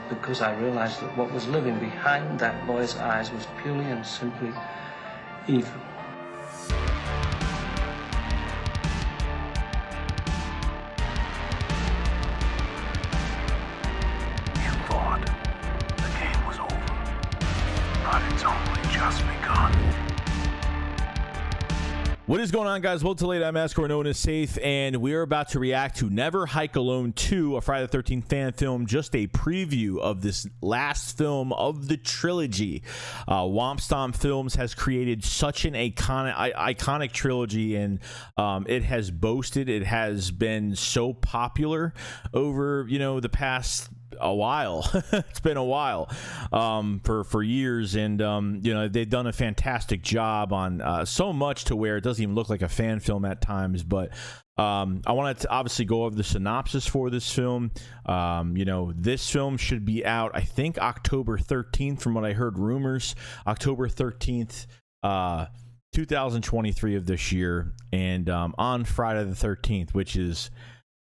Because I realized that what was living behind that boy's eyes was purely and simply evil. You thought the game was over, but it's only just begun. What is going on, guys? Welcome to Leighty, Massacre, known as Safe, and we are about to react to Never Hike Alone 2, a Friday the 13th fan film, just a preview of this last film of the trilogy. Womp Films has created such an iconic trilogy, and it has boasted, it has been so popular over, the past a while. It's been a while for years, and they've done a fantastic job on so much to where it doesn't even look like a fan film at times. But I wanted to obviously go over the synopsis for this film. This film should be out, I think, October 13th, from what I heard rumors. October 13th 2023 of this year, and on Friday the 13th, which is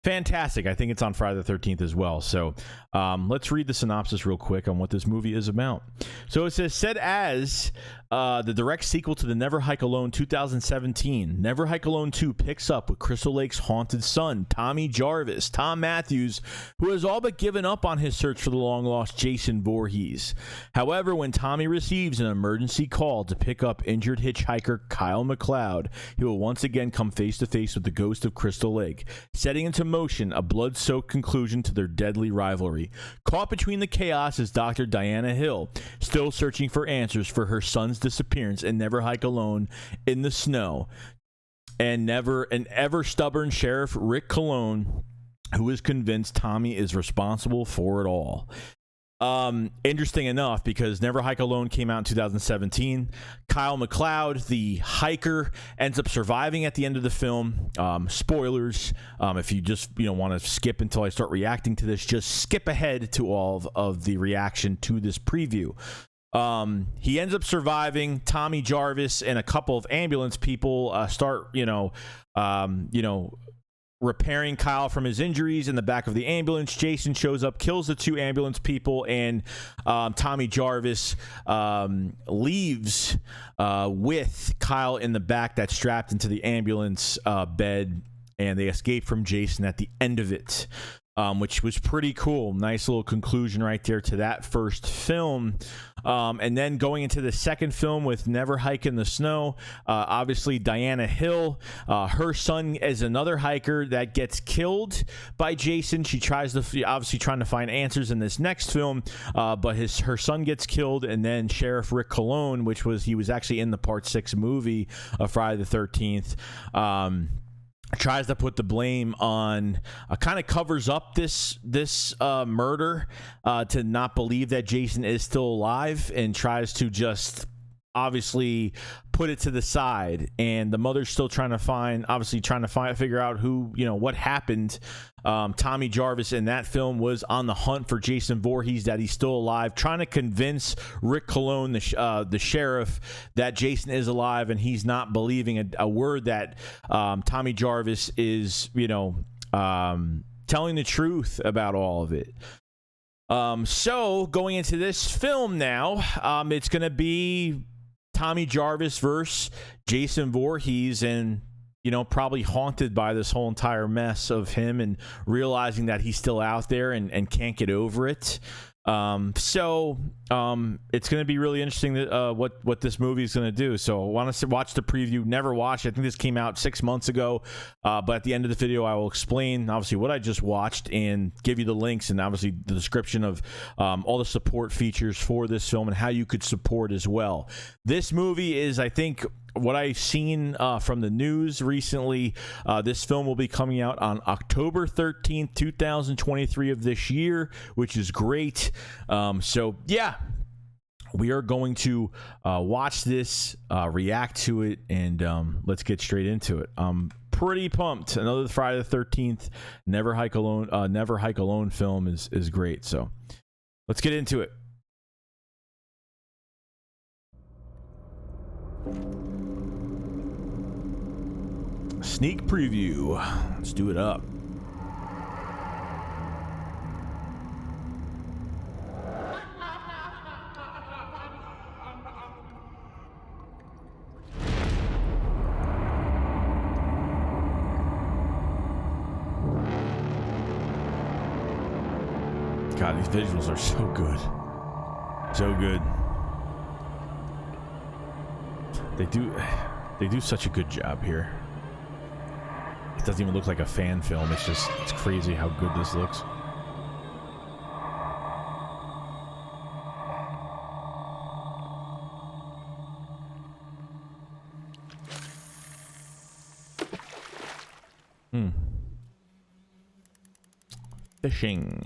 fantastic. I think it's on Friday the 13th as well. So let's read the synopsis real quick on what this movie is about. So it says, said as the direct sequel to the Never Hike Alone 2017, Never Hike Alone 2 picks up with Crystal Lake's haunted son, Tommy Jarvis, Thom Mathews, who has all but given up on his search for the long-lost Jason Voorhees. However, when Tommy receives an emergency call to pick up injured hitchhiker KYLE MCLEOD, he will once again come face-to-face with the ghost of Crystal Lake, setting into motion a blood-soaked conclusion to their deadly rivalry. Caught between the chaos is Dr. Diana Hill, still searching for answers for her son's disappearance and Never Hike Alone in the snow, and ever stubborn Sheriff Rick Colon, who is convinced Tommy is responsible for it all. Interesting enough, because Never Hike Alone came out in 2017. KYLE MCLEOD, the hiker, ends up surviving at the end of the film. Spoilers. If you just want to skip until I start reacting to this, just skip ahead to all of the reaction to this preview. He ends up surviving. Tommy Jarvis and a couple of ambulance people start repairing Kyle from his injuries in the back of the ambulance. Jason shows up, kills the two ambulance people, and Tommy Jarvis leaves with Kyle in the back that's strapped into the ambulance bed, and they escape from Jason at the end of it, which was pretty cool. Nice little conclusion right there to that first film. And then going into the second film with Never Hike in the Snow, obviously Diana Hill, her son is another hiker that gets killed by Jason. She tries to obviously trying to find answers in this next film, but her son gets killed, and then Sheriff Rick Colon, he was actually in the Part 6 movie of Friday the 13th, tries to put the blame on, kind of covers up this murder to not believe that Jason is still alive, and tries to just obviously put it to the side. And the mother's still trying to figure out who, what happened. Tommy Jarvis in that film was on the hunt for Jason Voorhees, that he's still alive, trying to convince Rick Colon, the sheriff, that Jason is alive, and he's not believing a word that Tommy Jarvis is, telling the truth about all of it. So going into this film now, it's going to be Tommy Jarvis versus Jason Voorhees, and probably haunted by this whole entire mess of him and realizing that he's still out there and can't get over it. So it's going to be really interesting what this movie is going to do. So I want to watch the preview. Never watched. I think this came out 6 months ago. But at the end of the video, I will explain obviously what I just watched and give you the links and obviously the description of all the support features for this film and how you could support as well. This movie is, I think, what I've seen from the news recently, this film will be coming out on October 13th, 2023 of this year, which is great. So yeah, we are going to watch this, react to it, and let's get straight into it. I'm pretty pumped. Another Friday the 13th Never Hike Alone film is great. So let's get into it. Sneak preview. Let's do it up. God, these visuals are so good. So good. They do such a good job here. It doesn't even look like a fan film. It's crazy how good this looks. Fishing.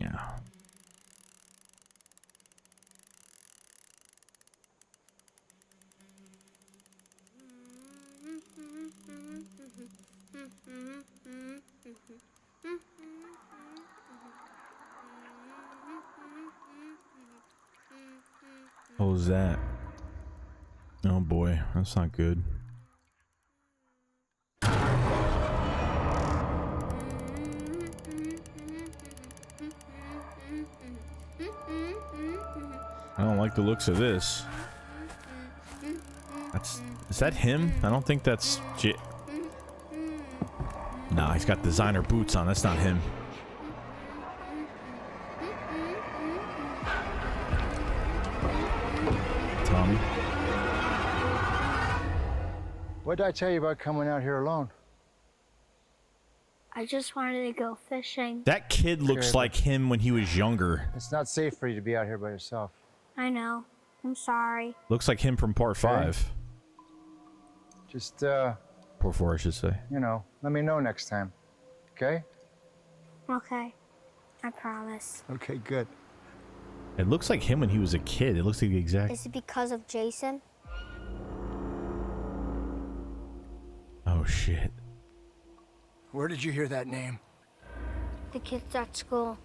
What was that? Oh boy, that's not good. I don't like the looks of this. Is that him? I don't think that's Nah, he's got designer boots on. That's not him. Tommy. What did I tell you about coming out here alone? I just wanted to go fishing. That kid looks like him when he was younger. It's not safe for you to be out here by yourself. I know. I'm sorry. Looks like him from part 5. Just, Part 4, I should say. you know, let me know next time. Okay? Okay. I promise. Okay, good. It looks like him when he was a kid. It looks like the exact... Is it because of Jason? Oh, shit. Where did you hear that name? The kids at school.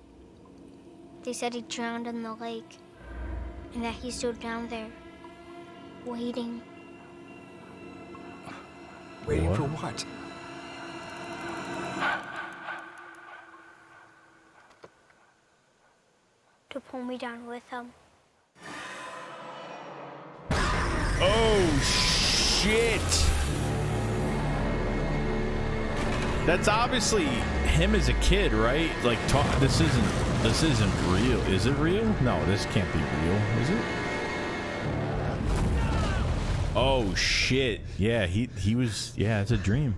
They said he drowned in the lake. And that he's still down there. Waiting. Waiting What? for what? To pull me down with him. Oh, shit! That's obviously him as a kid, right? Like, this isn't real. Is it real? No, this can't be real, is it? Oh shit! Yeah, he was. Yeah, it's a dream.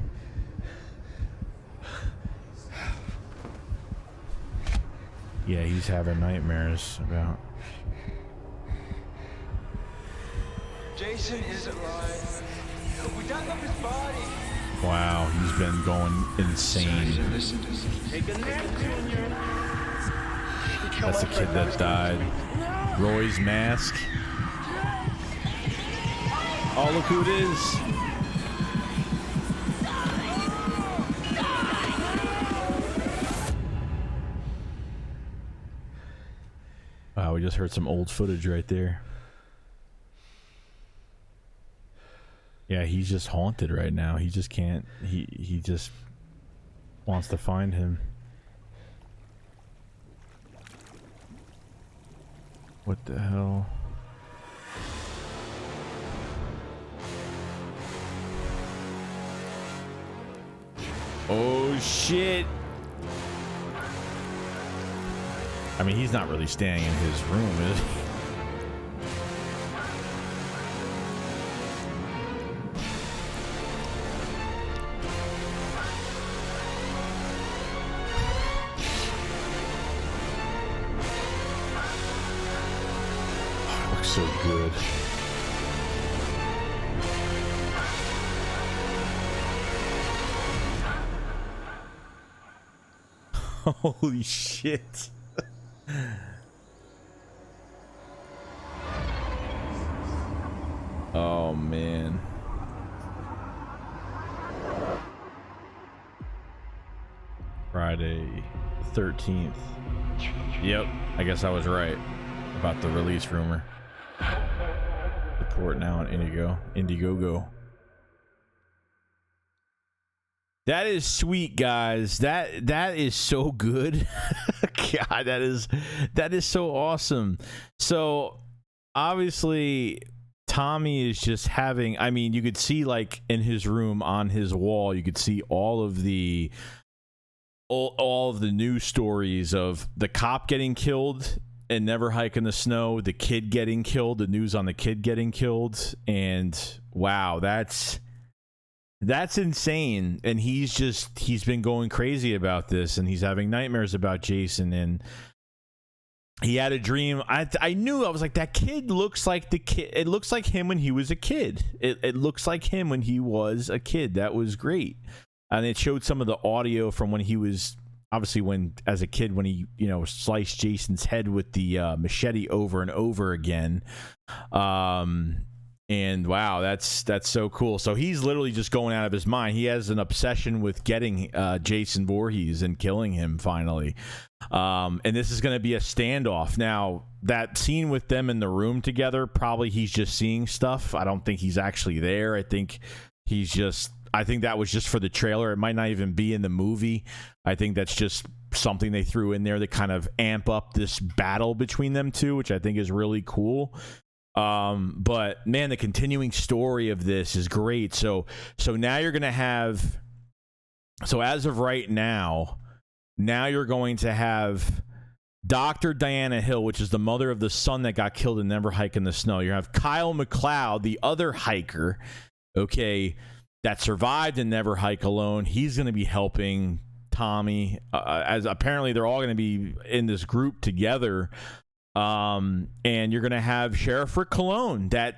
Yeah, he's having nightmares about. Jason is alive. We dug up his body. Wow, he's been going insane. Take a nap, Junior. That's the kid that died. Roy's mask. Oh, look who it is. Wow, we just heard some old footage right there. Yeah, he's just haunted right now. He just can't. He just wants to find him. What the hell? Oh shit! I mean, he's not really staying in his room, is he? Oh, it looks so good. Holy shit. Oh man. Friday 13th. Yep, I guess I was right about the release rumor. Support now on Indiegogo. That is sweet, guys. That is so good. God, that is so awesome. So obviously Tommy is just having, I mean, you could see like in his room on his wall, you could see all of the news stories of the cop getting killed and Never Hike in the Snow, the kid getting killed, the news on the kid getting killed, and wow, that's insane. And he's been going crazy about this, and he's having nightmares about Jason, and he had a dream. I knew, I was like, that kid looks like the kid. It looks like him when he was a kid. It looks like him when he was a kid. That was great. And it showed some of the audio from when he was, obviously when, as a kid, when he, sliced Jason's head with the machete over and over again. And wow, that's so cool. So he's literally just going out of his mind. He has an obsession with getting Jason Voorhees and killing him finally. And this is going to be a standoff. Now, that scene with them in the room together, probably he's just seeing stuff. I don't think he's actually there. I think that was just for the trailer. It might not even be in the movie. I think that's just something they threw in there to kind of amp up this battle between them two, which I think is really cool. But man, the continuing story of this is great. So now you're going to have, so as of right now you're going to have Dr. Diana Hill, which is the mother of the son that got killed in Never Hike in the Snow. You have KYLE MCLEOD, the other hiker, okay, that survived in Never Hike Alone. He's going to be helping Tommy, as apparently they're all going to be in this group together. And you're going to have Sheriff Rick Colon that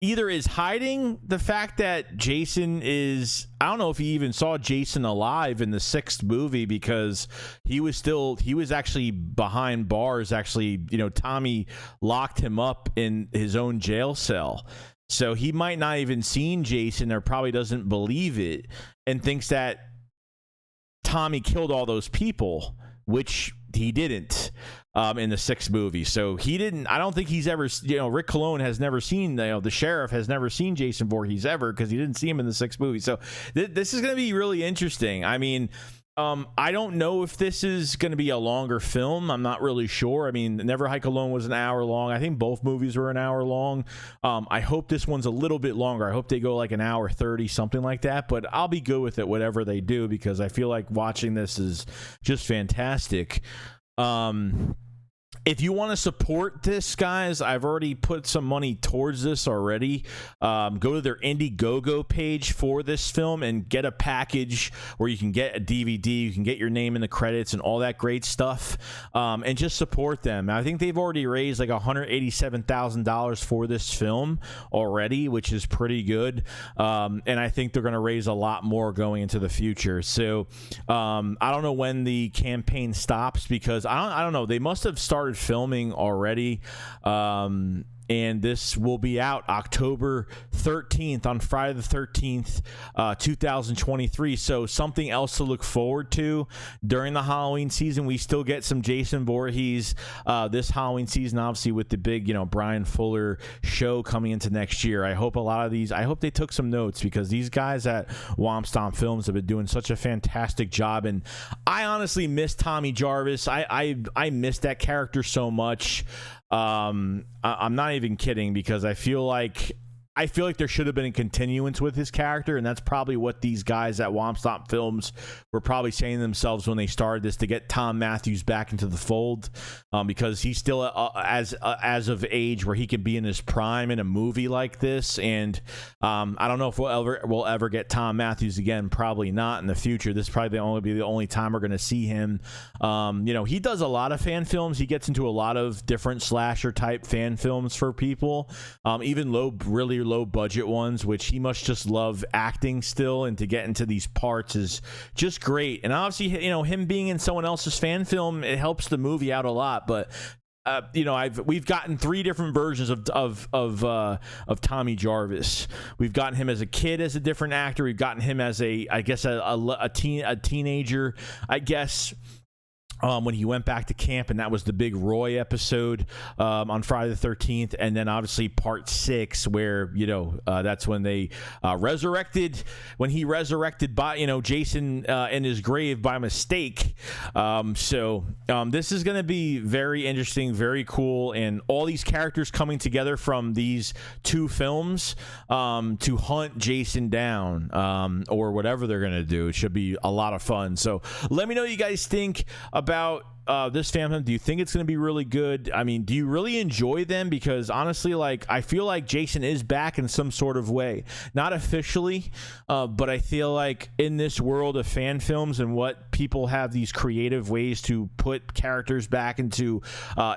either is hiding the fact that Jason is, I don't know if he even saw Jason alive in the 6th movie, because he was actually behind bars. Actually, Tommy locked him up in his own jail cell. So he might not even seen Jason, or probably doesn't believe it and thinks that Tommy killed all those people, which he didn't. In the 6th movie. So he didn't, I don't think he's ever, Rick Colon has never seen, the sheriff has never seen Jason Voorhees ever, because he didn't see him in the 6th movie. So this is going to be really interesting. I mean, I don't know if this is going to be a longer film. I'm not really sure. I mean, Never Hike Alone was an hour long. I think both movies were an hour long. I hope this one's a little bit longer. I hope they go like an hour 30, something like that. But I'll be good with it, whatever they do, because I feel like watching this is just fantastic. If you want to support this, guys, I've already put some money towards this already. Go to their Indiegogo page for this film and get a package where you can get a DVD, you can get your name in the credits and all that great stuff, and just support them. I think they've already raised like $187,000 for this film already, which is pretty good. And I think they're going to raise a lot more going into the future. So I don't know when the campaign stops, because I don't know. They must have started filming already, and this will be out October 13th, on Friday the 13th, 2023. So something else to look forward to during the Halloween season. We still get some Jason Voorhees this Halloween season, obviously with the big, Bryan Fuller show coming into next year. I hope I hope they took some notes, because these guys at Womp Stomp Films have been doing such a fantastic job. And I honestly miss Tommy Jarvis. I miss that character so much. I'm not even kidding, because I feel like there should have been a continuance with his character, and that's probably what these guys at Womp Stomp Films were probably saying to themselves when they started this, to get Thom Mathews back into the fold, because he's still as of age where he can be in his prime in a movie like this. And I don't know if we'll ever get Thom Mathews again. Probably not in the future. This is probably the only time we're going to see him. He does a lot of fan films. He gets into a lot of different slasher type fan films for people, even really low budget ones, which he must just love acting still, and to get into these parts is just great. And obviously, him being in someone else's fan film, it helps the movie out a lot. But we've gotten 3 different versions of Tommy Jarvis. We've gotten him as a kid as a different actor. We've gotten him as a teenager, I guess. When he went back to camp, and that was the big Roy episode on Friday the 13th, and then obviously part 6, where that's when they resurrected by Jason in his grave by mistake. So this is going to be very interesting, very cool, and all these characters coming together from these 2 films to hunt Jason down, or whatever they're going to do. It should be a lot of fun. So let me know what you guys think about this fan film? Do you think it's going to be really good? I mean, do you really enjoy them? Because honestly, like, I feel like Jason is back in some sort of way. Not officially, but I feel like in this world of fan films and what people have these creative ways to put characters back into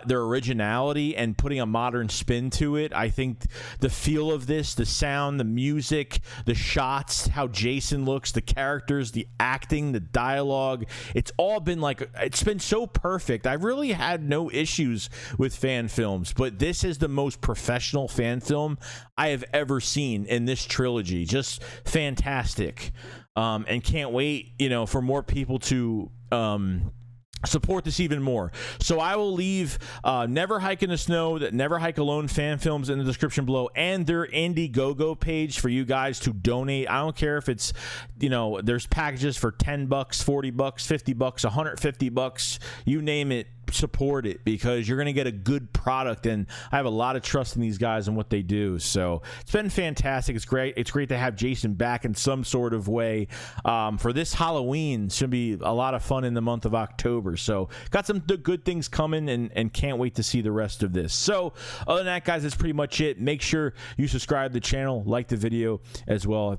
their originality and putting a modern spin to it, I think the feel of this, the sound, the music, the shots, how Jason looks, the characters, the acting, the dialogue, it's all been like, it's been so perfect. I've really had no issues with fan films, but this is the most professional fan film I have ever seen in this trilogy. Just fantastic. And can't wait, you know, for more people to support this even more. So I will leave Never Hike in the Snow, that Never Hike Alone fan films in the description below, and their Indiegogo page for you guys to donate. I don't care if it's, you know, there's packages for $10, $40, $50, $150, you name it. Support it, because you're going to get a good product, and I have a lot of trust in these guys and what they do. So it's been fantastic. It's great to have Jason back in some sort of way for this Halloween. Should be a lot of fun in the month of October. So got some good things coming, and can't wait to see the rest of this. So other than that, guys, that's pretty much it. Make sure you subscribe to the channel, like the video as well.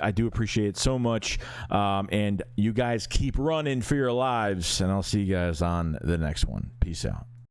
I do appreciate it so much, and you guys keep running for your lives, and I'll see you guys on the next one. Peace out.